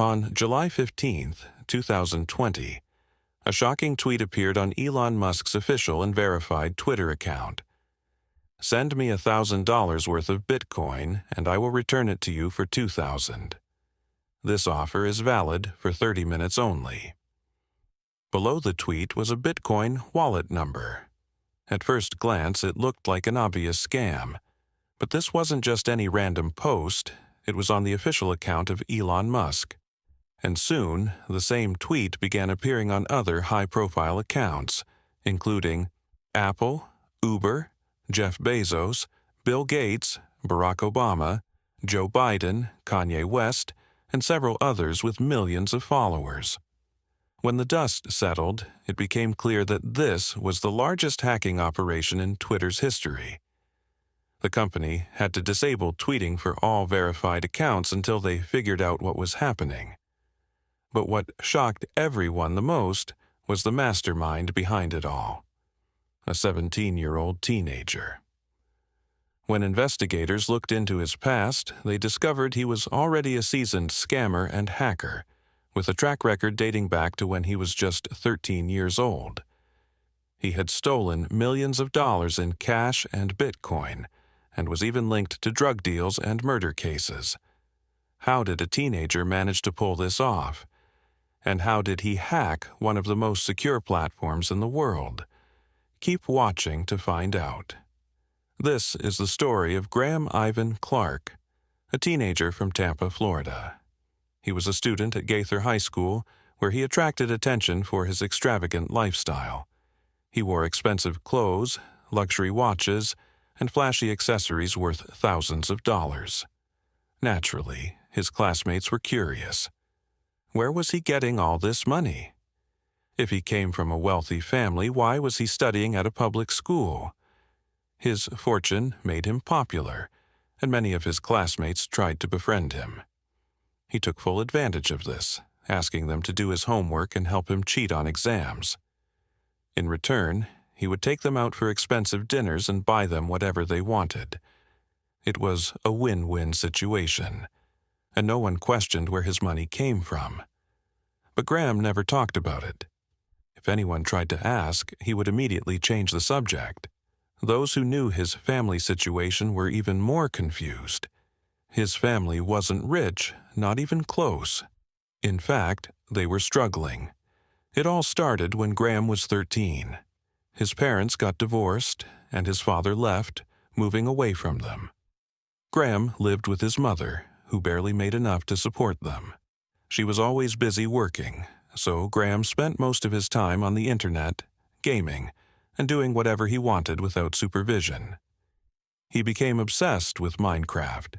On July 15, 2020, a shocking tweet appeared on Elon Musk's official and verified Twitter account. "Send me $1,000 worth of Bitcoin, and I will return it to you for $2,000. This offer is valid for 30 minutes only." Below the tweet was a Bitcoin wallet number. At first glance, it looked like an obvious scam. But this wasn't just any random post, it was on the official account of Elon Musk. And soon, the same tweet began appearing on other high-profile accounts, including Apple, Uber, Jeff Bezos, Bill Gates, Barack Obama, Joe Biden, Kanye West, and several others with millions of followers. When the dust settled, it became clear that this was the largest hacking operation in Twitter's history. The company had to disable tweeting for all verified accounts until they figured out what was happening. But what shocked everyone the most was the mastermind behind it all, a 17-year-old teenager. When investigators looked into his past, they discovered he was already a seasoned scammer and hacker, with a track record dating back to when he was just 13 years old. He had stolen millions of dollars in cash and Bitcoin, and was even linked to drug deals and murder cases. How did a teenager manage to pull this off? And how did he hack one of the most secure platforms in the world? Keep watching to find out. This is the story of Graham Ivan Clark, a teenager from Tampa, Florida. He was a student at Gaither High School, where he attracted attention for his extravagant lifestyle. He wore expensive clothes, luxury watches, and flashy accessories worth thousands of dollars. Naturally, his classmates were curious. Where was he getting all this money? If he came from a wealthy family, why was he studying at a public school? His fortune made him popular, and many of his classmates tried to befriend him. He took full advantage of this, asking them to do his homework and help him cheat on exams. In return, he would take them out for expensive dinners and buy them whatever they wanted. It was a win-win situation, and no one questioned where his money came from. But Graham never talked about it. If anyone tried to ask, he would immediately change the subject. Those who knew his family situation were even more confused. His family wasn't rich, not even close. In fact, they were struggling. It all started when Graham was 13. His parents got divorced, and his father left, moving away from them. Graham lived with his mother, who barely made enough to support them. She was always busy working, so Graham spent most of his time on the internet, gaming, and doing whatever he wanted without supervision. He became obsessed with Minecraft.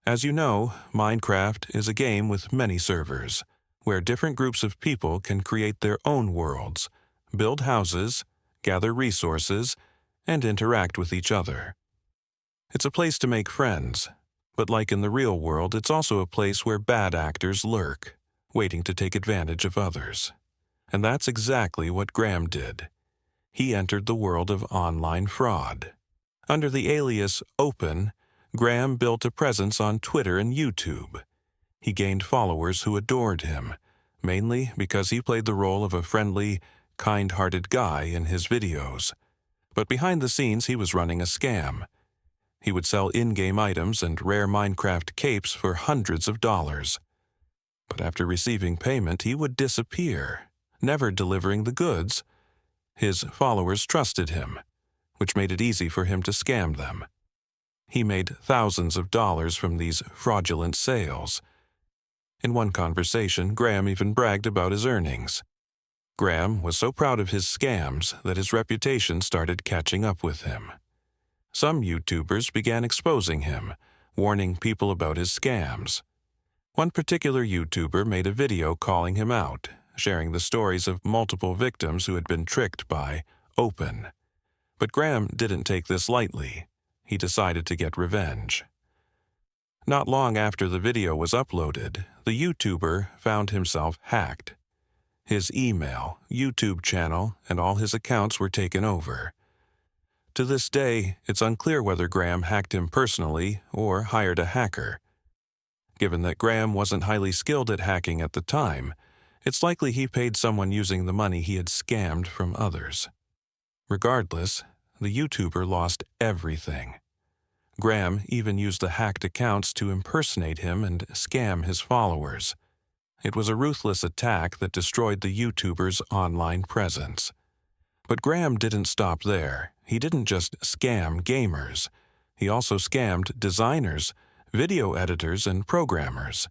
As you know, Minecraft is a game with many servers, where different groups of people can create their own worlds, build houses, gather resources, and interact with each other. It's a place to make friends, but like in the real world, it's also a place where bad actors lurk, waiting to take advantage of others. And that's exactly what Graham did. He entered the world of online fraud. Under the alias Open, Graham built a presence on Twitter and YouTube. He gained followers who adored him, mainly because he played the role of a friendly, kind-hearted guy in his videos. But behind the scenes, he was running a scam. He would sell in-game items and rare Minecraft capes for hundreds of dollars. But after receiving payment, he would disappear, never delivering the goods. His followers trusted him, which made it easy for him to scam them. He made thousands of dollars from these fraudulent sales. In one conversation, Graham even bragged about his earnings. Graham was so proud of his scams that his reputation started catching up with him. Some YouTubers began exposing him, warning people about his scams. One particular YouTuber made a video calling him out, sharing the stories of multiple victims who had been tricked by Open. But Graham didn't take this lightly. He decided to get revenge. Not long after the video was uploaded, the YouTuber found himself hacked. His email, YouTube channel, and all his accounts were taken over. To this day, it's unclear whether Graham hacked him personally or hired a hacker. Given that Graham wasn't highly skilled at hacking at the time, it's likely he paid someone using the money he had scammed from others. Regardless, the YouTuber lost everything. Graham even used the hacked accounts to impersonate him and scam his followers. It was a ruthless attack that destroyed the YouTuber's online presence. But Graham didn't stop there. He didn't just scam gamers. He also scammed designers, video editors, and programmers.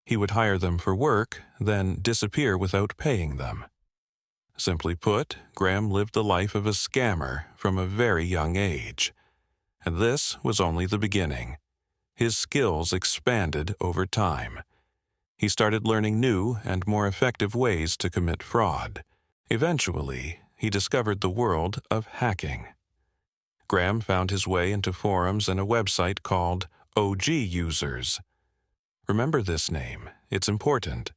He would hire them for work, then disappear without paying them. Simply put, Graham lived the life of a scammer from a very young age. And this was only the beginning. His skills expanded over time. He started learning new and more effective ways to commit fraud. Eventually, he discovered the world of hacking. Graham found his way into forums and a website called OG Users. Remember this name, it's important.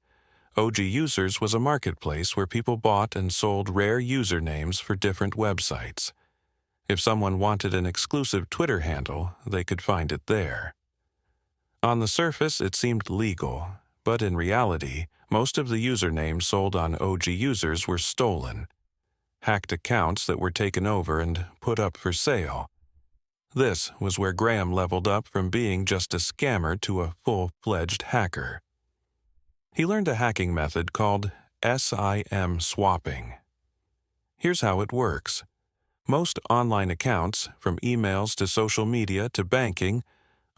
OG Users was a marketplace where people bought and sold rare usernames for different websites. If someone wanted an exclusive Twitter handle, they could find it there. On the surface, it seemed legal, but in reality, most of the usernames sold on OG Users were stolen. Hacked accounts that were taken over and put up for sale. This was where Graham leveled up from being just a scammer to a full-fledged hacker. He learned a hacking method called SIM swapping. Here's how it works. Most online accounts, from emails to social media to banking,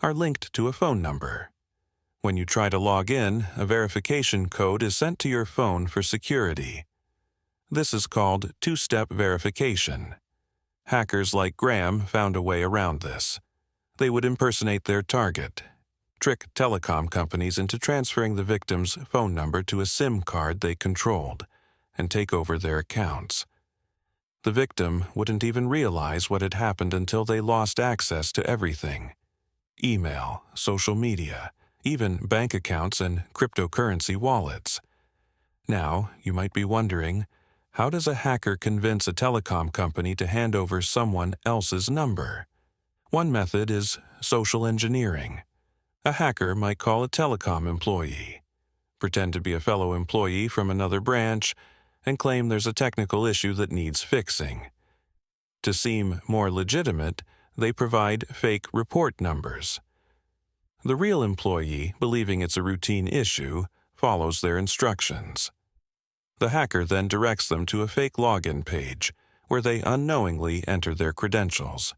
are linked to a phone number. When you try to log in, a verification code is sent to your phone for security. This is called two-step verification. Hackers like Graham found a way around this. They would impersonate their target, trick telecom companies into transferring the victim's phone number to a SIM card they controlled, and take over their accounts. The victim wouldn't even realize what had happened until they lost access to everything: email, social media, even bank accounts and cryptocurrency wallets. Now, you might be wondering, how does a hacker convince a telecom company to hand over someone else's number? One method is social engineering. A hacker might call a telecom employee, pretend to be a fellow employee from another branch, and claim there's a technical issue that needs fixing. To seem more legitimate, they provide fake report numbers. The real employee, believing it's a routine issue, follows their instructions. The hacker then directs them to a fake login page, where they unknowingly enter their credentials.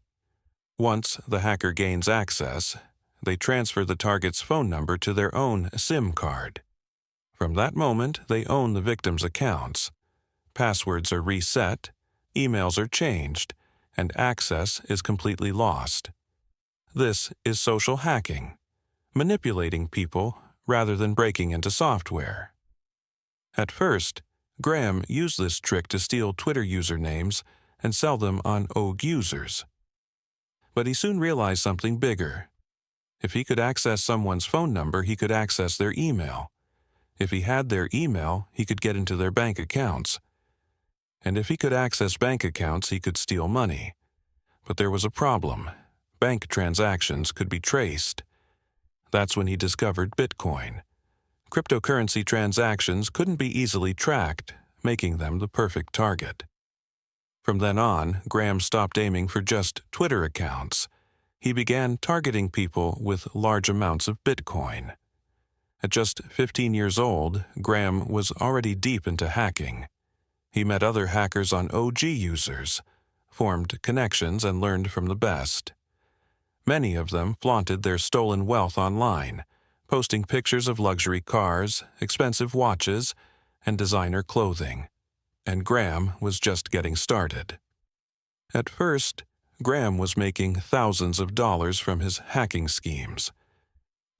Once the hacker gains access, they transfer the target's phone number to their own SIM card. From that moment, they own the victim's accounts. Passwords are reset, emails are changed, and access is completely lost. This is social hacking, manipulating people rather than breaking into software. At first, Graham used this trick to steal Twitter usernames and sell them on OG Users. But he soon realized something bigger. If he could access someone's phone number, he could access their email. If he had their email, he could get into their bank accounts. And if he could access bank accounts, he could steal money. But there was a problem. Bank transactions could be traced. That's when he discovered Bitcoin. Cryptocurrency transactions couldn't be easily tracked, making them the perfect target. From then on, Graham stopped aiming for just Twitter accounts. He began targeting people with large amounts of Bitcoin. At just 15 years old, Graham was already deep into hacking. He met other hackers on OG Users, formed connections, and learned from the best. Many of them flaunted their stolen wealth online, posting pictures of luxury cars, expensive watches, and designer clothing. And Graham was just getting started. At first, Graham was making thousands of dollars from his hacking schemes.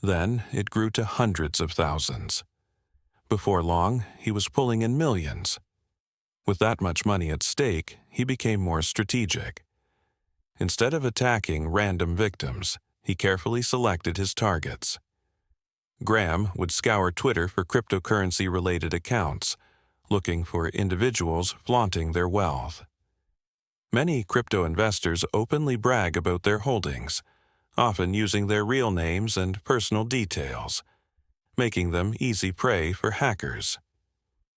Then it grew to hundreds of thousands. Before long, he was pulling in millions. With that much money at stake, he became more strategic. Instead of attacking random victims, he carefully selected his targets. Graham would scour Twitter for cryptocurrency-related accounts, looking for individuals flaunting their wealth. Many crypto investors openly brag about their holdings, often using their real names and personal details, making them easy prey for hackers.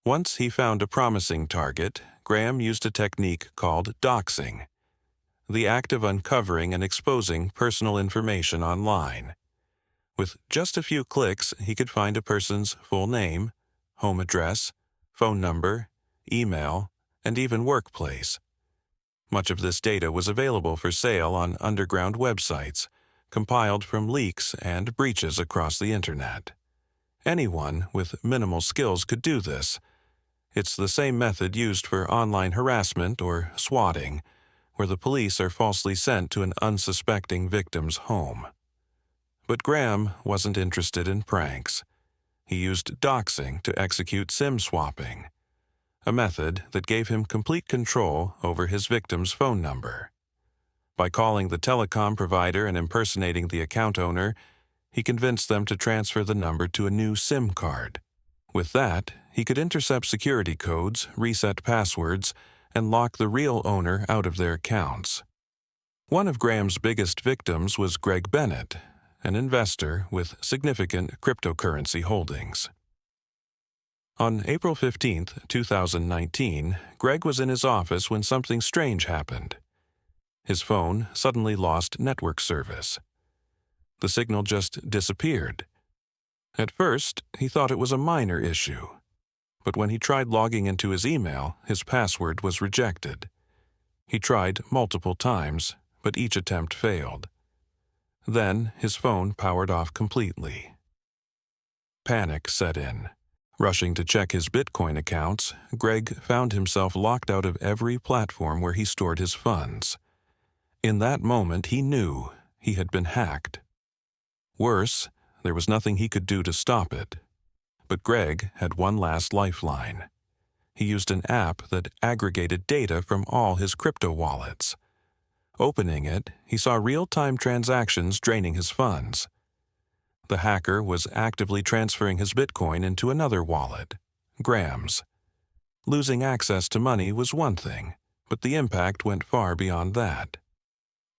Once he found a promising target, Graham used a technique called doxing, the act of uncovering and exposing personal information online. With just a few clicks, he could find a person's full name, home address, phone number, email, and even workplace. Much of this data was available for sale on underground websites, compiled from leaks and breaches across the internet. Anyone with minimal skills could do this. It's the same method used for online harassment or swatting, where the police are falsely sent to an unsuspecting victim's home. But Graham wasn't interested in pranks. He used doxing to execute SIM swapping, a method that gave him complete control over his victim's phone number. By calling the telecom provider and impersonating the account owner, he convinced them to transfer the number to a new SIM card. With that, he could intercept security codes, reset passwords, and lock the real owner out of their accounts. One of Graham's biggest victims was Greg Bennett, an investor with significant cryptocurrency holdings. On April 15, 2019, Greg was in his office when something strange happened. His phone suddenly lost network service. The signal just disappeared. At first, he thought it was a minor issue, but when he tried logging into his email, his password was rejected. He tried multiple times, but each attempt failed. Then his phone powered off completely. Panic set in. Rushing to check his Bitcoin accounts, Greg found himself locked out of every platform where he stored his funds. In that moment, he knew he had been hacked. Worse, there was nothing he could do to stop it. But Greg had one last lifeline. He used an app that aggregated data from all his crypto wallets. Opening it, he saw real-time transactions draining his funds. The hacker was actively transferring his Bitcoin into another wallet, Graham's. Losing access to money was one thing, but the impact went far beyond that.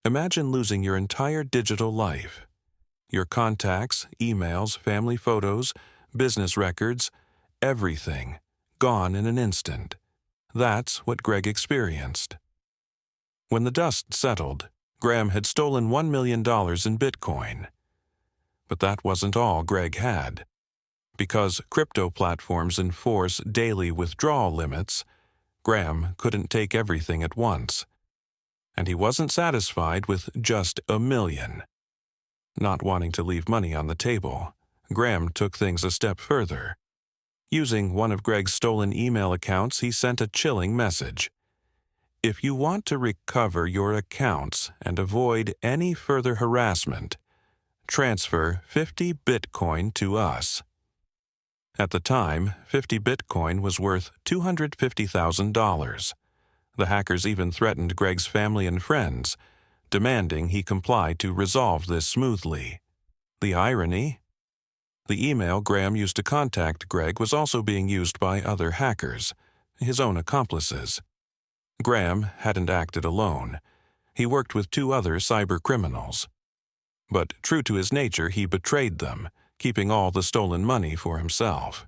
Imagine losing your entire digital life. Your contacts, emails, family photos, business records, everything, gone in an instant. That's what Greg experienced. When the dust settled, Graham had stolen $1 million in Bitcoin. But that wasn't all Greg had. Because crypto platforms enforce daily withdrawal limits, Graham couldn't take everything at once. And he wasn't satisfied with just $1 million. Not wanting to leave money on the table, Graham took things a step further. Using one of Greg's stolen email accounts, he sent a chilling message. If you want to recover your accounts and avoid any further harassment, transfer 50 Bitcoin to us. At the time, 50 Bitcoin was worth $250,000. The hackers even threatened Greg's family and friends, demanding he comply to resolve this smoothly. The irony? The email Graham used to contact Greg was also being used by other hackers, his own accomplices. Graham hadn't acted alone. He worked with 2 other cybercriminals. But true to his nature, he betrayed them, keeping all the stolen money for himself.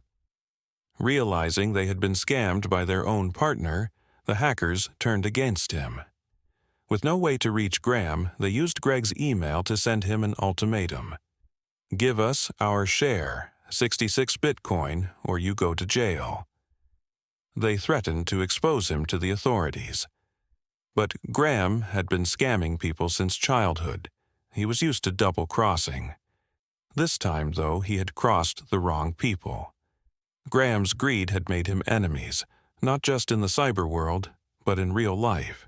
Realizing they had been scammed by their own partner, the hackers turned against him. With no way to reach Graham, they used Greg's email to send him an ultimatum. Give us our share, 66 Bitcoin, or you go to jail. They threatened to expose him to the authorities. But Graham had been scamming people since childhood. He was used to double-crossing. This time, though, he had crossed the wrong people. Graham's greed had made him enemies, not just in the cyber world, but in real life.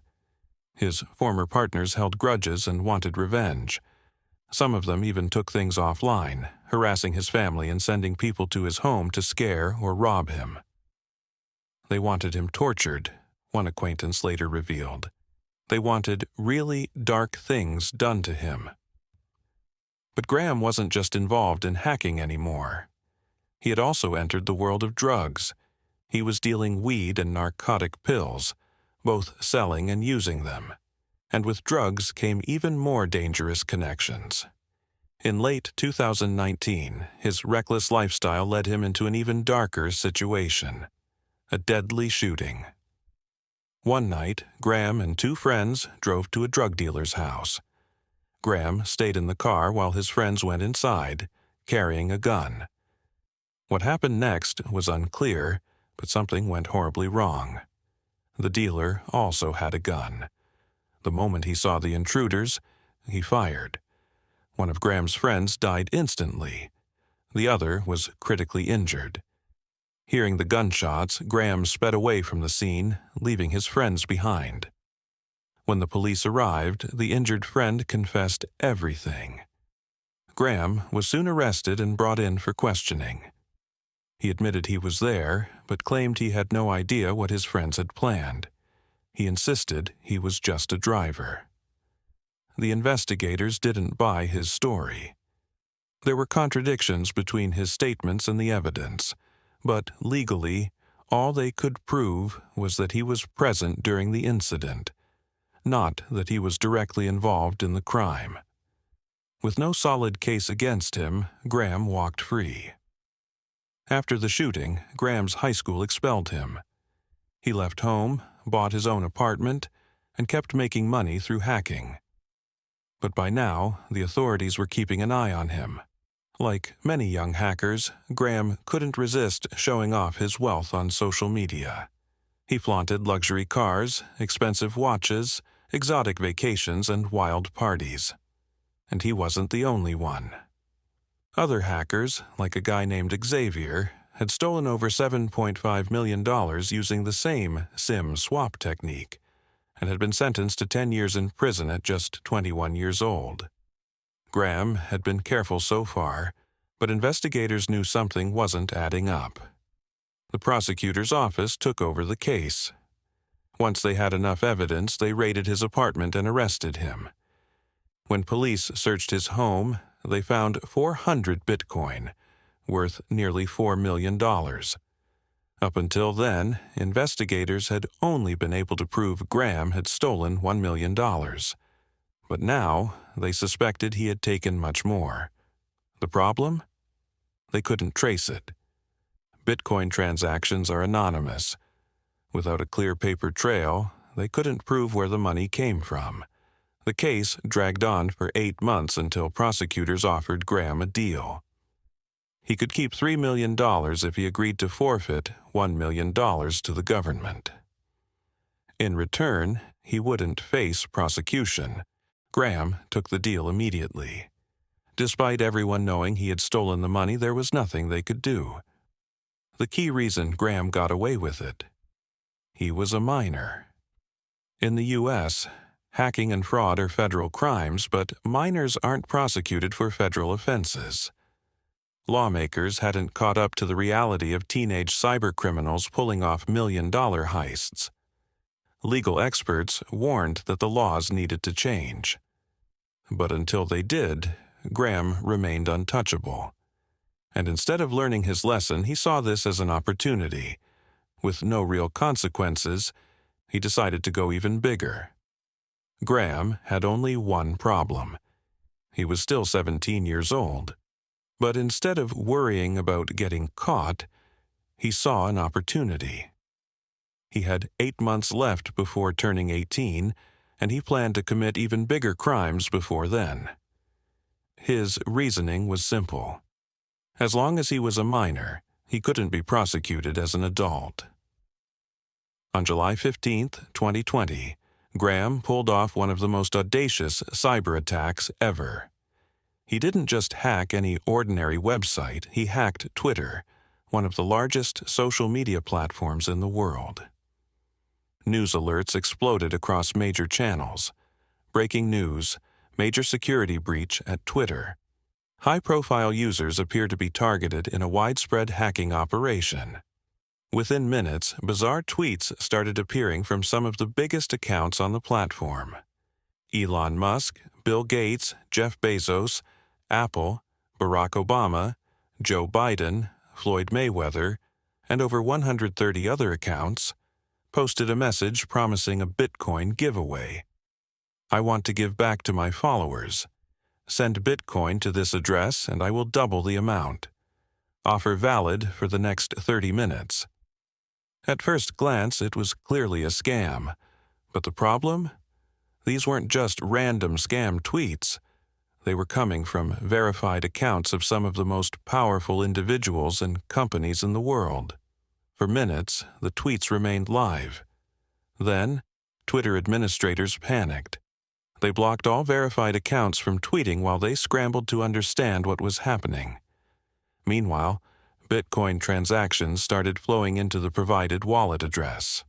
His former partners held grudges and wanted revenge. Some of them even took things offline, harassing his family and sending people to his home to scare or rob him. They wanted him tortured, one acquaintance later revealed. They wanted really dark things done to him. But Graham wasn't just involved in hacking anymore. He had also entered the world of drugs. He was dealing weed and narcotic pills, both selling and using them. And with drugs came even more dangerous connections. In late 2019, his reckless lifestyle led him into an even darker situation: a deadly shooting. One night, Graham and two friends drove to a drug dealer's house. Graham stayed in the car while his friends went inside, carrying a gun. What happened next was unclear, but something went horribly wrong. The dealer also had a gun. The moment he saw the intruders, he fired. One of Graham's friends died instantly. The other was critically injured. Hearing the gunshots, Graham sped away from the scene, leaving his friends behind. When the police arrived, the injured friend confessed everything. Graham was soon arrested and brought in for questioning. He admitted he was there, but claimed he had no idea what his friends had planned. He insisted he was just a driver. The investigators didn't buy his story. There were contradictions between his statements and the evidence, but legally, all they could prove was that he was present during the incident, not that he was directly involved in the crime. With no solid case against him, Graham walked free. After the shooting, Graham's high school expelled him. He left home, bought his own apartment, and kept making money through hacking. But by now, the authorities were keeping an eye on him. Like many young hackers, Graham couldn't resist showing off his wealth on social media. He flaunted luxury cars, expensive watches, exotic vacations, and wild parties. And he wasn't the only one. Other hackers, like a guy named Xavier, had stolen over $7.5 million using the same SIM swap technique, and had been sentenced to 10 years in prison at just 21 years old. Graham had been careful so far, but investigators knew something wasn't adding up. The prosecutor's office took over the case. Once they had enough evidence, they raided his apartment and arrested him. When police searched his home, they found 400 Bitcoin, worth nearly $4 million. Up until then, investigators had only been able to prove Graham had stolen $1 million. But now, they suspected he had taken much more. The problem? They couldn't trace it. Bitcoin transactions are anonymous. Without a clear paper trail, they couldn't prove where the money came from. The case dragged on for 8 months until prosecutors offered Graham a deal. He could keep $3 million if he agreed to forfeit $1 million to the government. In return, he wouldn't face prosecution. Graham took the deal immediately. Despite everyone knowing he had stolen the money, there was nothing they could do. The key reason Graham got away with it: he was a minor. In the U.S., hacking and fraud are federal crimes, but minors aren't prosecuted for federal offenses. Lawmakers hadn't caught up to the reality of teenage cybercriminals pulling off million-dollar heists. Legal experts warned that the laws needed to change. But until they did, Graham remained untouchable. And instead of learning his lesson, he saw this as an opportunity. With no real consequences, he decided to go even bigger. Graham had only one problem. He was still 17 years old. But instead of worrying about getting caught, he saw an opportunity. He had 8 months left before turning 18, and he planned to commit even bigger crimes before then. His reasoning was simple. As long as he was a minor, he couldn't be prosecuted as an adult. On July 15, 2020, Graham pulled off one of the most audacious cyber attacks ever. He didn't just hack any ordinary website, he hacked Twitter, one of the largest social media platforms in the world. News alerts exploded across major channels. Breaking news: major security breach at Twitter. High-profile users appear to be targeted in a widespread hacking operation. Within minutes, bizarre tweets started appearing from some of the biggest accounts on the platform. Elon Musk, Bill Gates, Jeff Bezos, Apple, Barack Obama, Joe Biden, Floyd Mayweather, and over 130 other accounts posted a message promising a Bitcoin giveaway. I want to give back to my followers. Send Bitcoin to this address and I will double the amount. Offer valid for the next 30 minutes. At first glance, it was clearly a scam. But the problem? These weren't just random scam tweets. They were coming from verified accounts of some of the most powerful individuals and companies in the world. For minutes, the tweets remained live. Then, Twitter administrators panicked. They blocked all verified accounts from tweeting while they scrambled to understand what was happening. Meanwhile, Bitcoin transactions started flowing into the provided wallet address.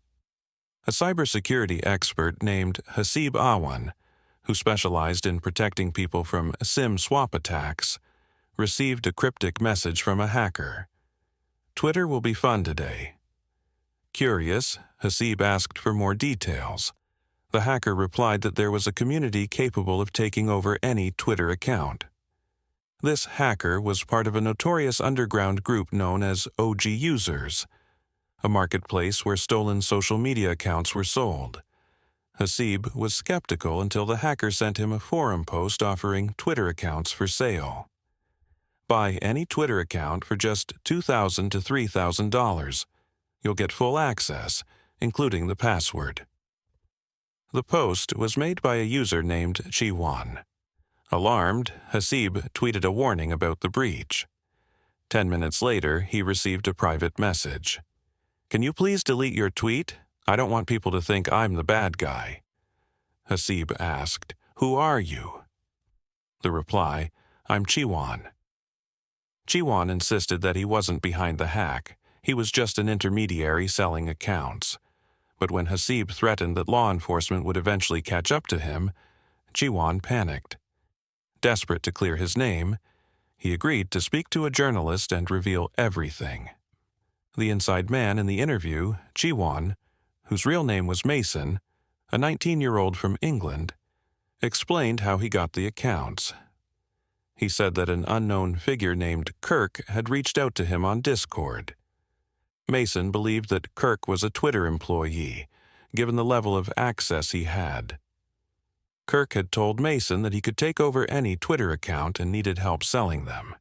A cybersecurity expert named Hasib Awan, who specialized in protecting people from SIM swap attacks, received a cryptic message from a hacker. Twitter will be fun today. Curious, Hasib asked for more details. The hacker replied that there was a community capable of taking over any Twitter account. This hacker was part of a notorious underground group known as OG Users, a marketplace where stolen social media accounts were sold. Hasib was skeptical until the hacker sent him a forum post offering Twitter accounts for sale. Buy any Twitter account for just $2,000 to $3,000. You'll get full access, including the password. The post was made by a user named Chiwan. Alarmed, Hasib tweeted a warning about the breach. 10 minutes later, he received a private message. "Can you please delete your tweet? I don't want people to think I'm the bad guy." Hasib asked, "Who are you?" The reply, "I'm Chiwan." Chiwan insisted that he wasn't behind the hack. He was just an intermediary selling accounts. But when Hasib threatened that law enforcement would eventually catch up to him, Chiwan panicked. Desperate to clear his name, he agreed to speak to a journalist and reveal everything. The inside man in the interview, Chiwan, whose real name was Mason, a 19-year-old from England, explained how he got the accounts. He said that an unknown figure named Kirk had reached out to him on Discord. Mason believed that Kirk was a Twitter employee, given the level of access he had. Kirk had told Mason that he could take over any Twitter account and needed help selling them.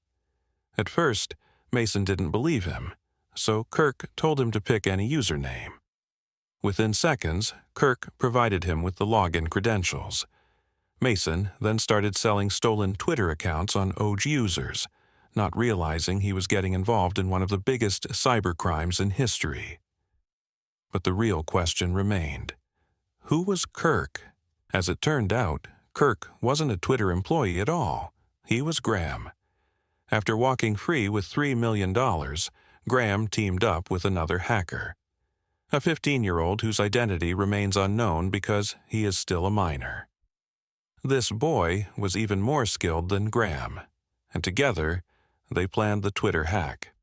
At first, Mason didn't believe him, so Kirk told him to pick any username. Within seconds, Kirk provided him with the login credentials. Mason then started selling stolen Twitter accounts on OG Users, not realizing he was getting involved in one of the biggest cybercrimes in history. But the real question remained. Who was Kirk? As it turned out, Kirk wasn't a Twitter employee at all. He was Graham. After walking free with $3 million, Graham teamed up with another hacker, a 15-year-old whose identity remains unknown because he is still a minor. This boy was even more skilled than Graham, and together, they planned the Twitter hack.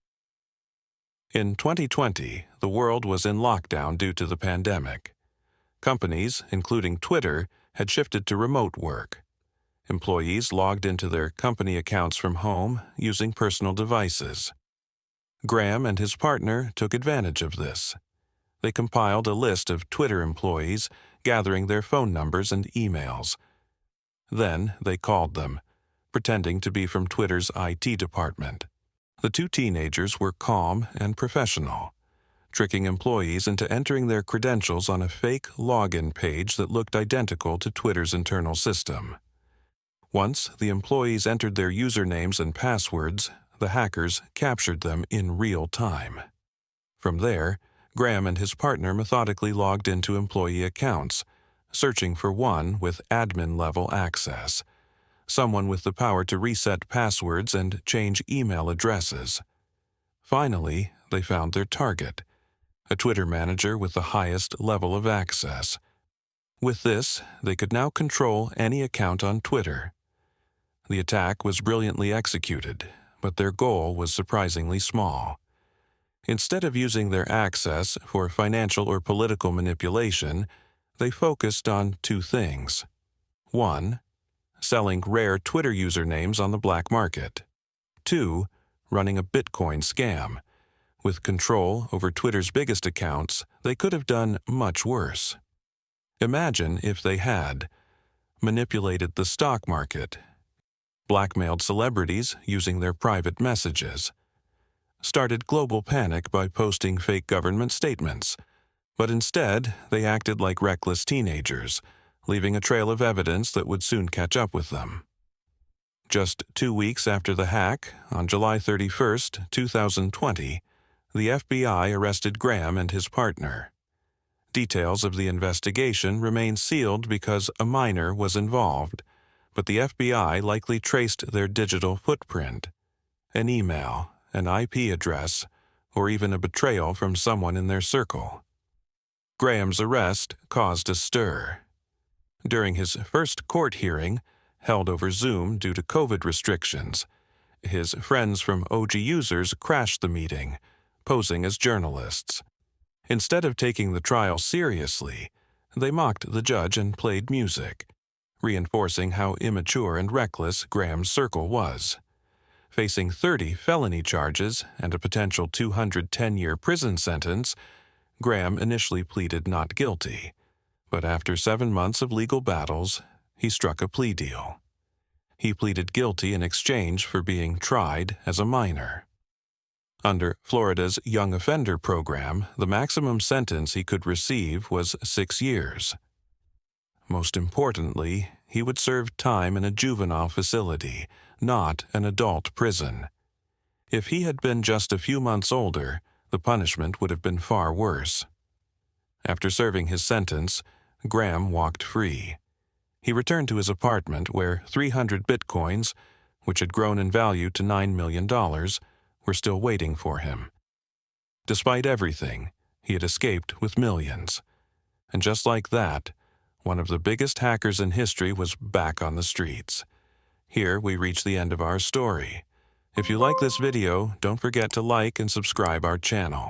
In 2020, the world was in lockdown due to the pandemic. Companies, including Twitter, had shifted to remote work. Employees logged into their company accounts from home using personal devices. Graham and his partner took advantage of this. They compiled a list of Twitter employees, gathering their phone numbers and emails. Then they called them, pretending to be from Twitter's IT department. The two teenagers were calm and professional, tricking employees into entering their credentials on a fake login page that looked identical to Twitter's internal system. Once the employees entered their usernames and passwords, the hackers captured them in real time. From there, Graham and his partner methodically logged into employee accounts, searching for one with admin-level access, someone with the power to reset passwords and change email addresses. Finally, they found their target, a Twitter manager with the highest level of access. With this, they could now control any account on Twitter. The attack was brilliantly executed, but their goal was surprisingly small. Instead of using their access for financial or political manipulation, they focused on two things. 1. Selling rare Twitter usernames on the black market. 2. Running a Bitcoin scam. With control over Twitter's biggest accounts, they could have done much worse. Imagine if they had. manipulated the stock market, blackmailed celebrities using their private messages, started global panic by posting fake government statements, but instead they acted like reckless teenagers, leaving a trail of evidence that would soon catch up with them. Just 2 weeks after the hack, on July 31, 2020, the FBI arrested Graham and his partner. Details of the investigation remain sealed because a minor was involved, but the FBI likely traced their digital footprint, an email, an IP address, or even a betrayal from someone in their circle. Graham's arrest caused a stir. During his first court hearing, held over Zoom due to COVID restrictions, his friends from OG Users crashed the meeting, posing as journalists. Instead of taking the trial seriously, they mocked the judge and played music, reinforcing how immature and reckless Graham's circle was. Facing 30 felony charges and a potential 210-year prison sentence, Graham initially pleaded not guilty, but after 7 months of legal battles, he struck a plea deal. He pleaded guilty in exchange for being tried as a minor. Under Florida's Young Offender Program, the maximum sentence he could receive was 6 years. Most importantly, he would serve time in a juvenile facility, not an adult prison. If he had been just a few months older, the punishment would have been far worse. After serving his sentence, Graham walked free. He returned to his apartment where 300 bitcoins, which had grown in value to $9 million, were still waiting for him. Despite everything, he had escaped with millions. And just like that, one of the biggest hackers in history was back on the streets. Here we reach the end of our story. If you like this video, don't forget to like and subscribe our channel.